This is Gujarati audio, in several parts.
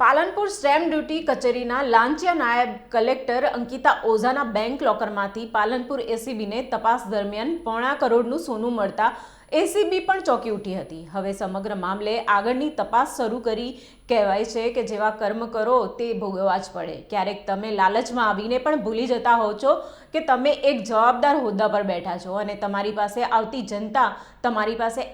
પાલનપુર સ્ટેમ્પ ડ્યુટી કચેરીના લાંચિયા નાયબ કલેક્ટર અંકિતા ઓઝાના બેંક લોકરમાંથી પાલનપુર એસીબીને તપાસ દરમિયાન પોણા કરોડનું સોનું મળતા એસીબી પણ ચોંકી ઉઠી હતી। હવે સમગ્ર મામલે આગળની તપાસ શરૂ કરી। કહેવાય છે કે જેવા કર્મ કરો તે ભોગવવા જ પડે। ક્યારેક તમે લાલચમાં આવીને પણ ભૂલી જતા હો છો કે તમે એક જવાબદાર હોદ્દા પર બેઠા છો અને તમારી પાસે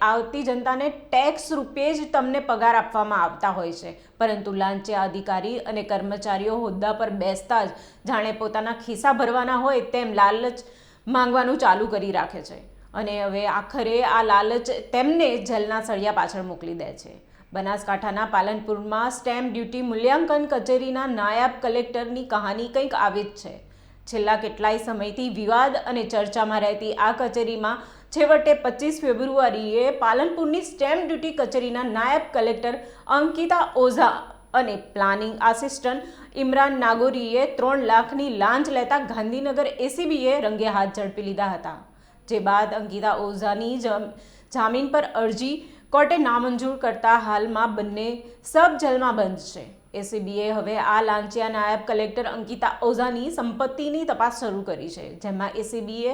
આવતી જનતાને ટેક્સ રૂપે જ તમને પગાર આપવામાં આવતા હોય છે, પરંતુ લાંચિયા અધિકારી અને કર્મચારીઓ હોદ્દા પર બેસતા જ જાણે પોતાના ખિસ્સા ભરવાના હોય તેમ લાલચ માંગવાનું ચાલુ કરી રાખે છે અને હવે આખરે આ લાલચ તેમને જેલના સળિયા પાછળ મોકલી દે છે। બનાસકાંઠાના પાલનપુરમાં સ્ટેમ્પ ડ્યુટી મૂલ્યાંકન કચેરીના નાયબ કલેક્ટરની કહાની કંઈક આવી જ છે। છેલ્લા કેટલાય સમયથી વિવાદ અને ચર્ચામાં રહેતી આ કચેરીમાં છેવટે 25 ફેબ્રુઆરીએ પાલનપુરની સ્ટેમ્પ ડ્યુટી કચેરીના નાયબ કલેક્ટર અંકિતા ઓઝા અને પ્લાનિંગ આસિસ્ટન્ટ ઇમરાન નાગોરીએ 3 લાખની લાંચ લેતા ગાંધીનગર એસીબીએ રંગે હાથ ઝડપી લીધા હતા। જે બાદ અંકિતા ઓઝાની જામીન પર અરજી કોર્ટે નામંજૂર કરતા હાલમાં બંને સબ જેલમાં બંધ છે। એસીબીએ હવે આ લાંચિયા નાયબ કલેક્ટર અંકિતા ઓઝાની સંપત્તિની તપાસ શરૂ કરી છે, જેમાં એસીબીએ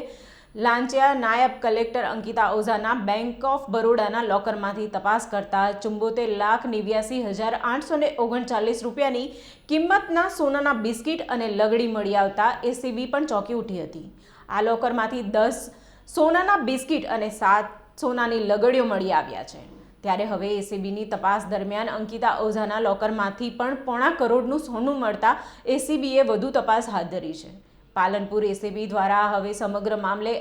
લાંચિયા નાયબ કલેક્ટર અંકિતા ઓઝાના બેંક ઓફ બરોડાના લોકરમાંથી તપાસ કરતા 74,89,839 રૂપિયાની કિંમતના સોનાના બિસ્કિટ અને લગડી મળી આવતા એસીબી પણ ચોંકી ઉઠી હતી। આ લોકરમાંથી 10 સોનાના બિસ્કિટ અને 7 સોનાની લગડીઓ મળી આવ્યા છે। ત્યારે હવે એસીબીની તપાસ દરમિયાન અંકિતા ઓઝાના લોકરમાંથી પણ પોણા કરોડનું સોનું મળતા એસીબીએ વધુ તપાસ હાથ ધરી છે। પાલનપુર એસીબી દ્વારા હવે સમગ્ર મામલે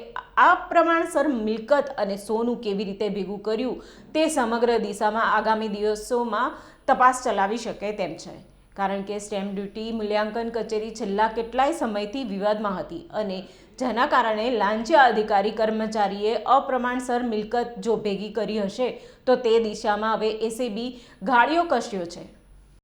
આ પ્રમાણસર મિલકત અને સોનું કેવી રીતે ભેગું કર્યું તે સમગ્ર દિશામાં આગામી દિવસોમાં તપાસ ચલાવી શકે તેમ છે, કારણ કે સ્ટેમ્પ ડ્યુટી મૂલ્યાંકન કચેરી છેલ્લા કેટલાય સમયથી વિવાદમાં હતી અને જેના કારણે લાંચિયા અધિકારી કર્મચારીએ અપ્રમાણસર મિલકત જો ભેગી કરી હશે તો તે દિશામાં હવે એસીબી ગાળીઓ કસ્યો છે।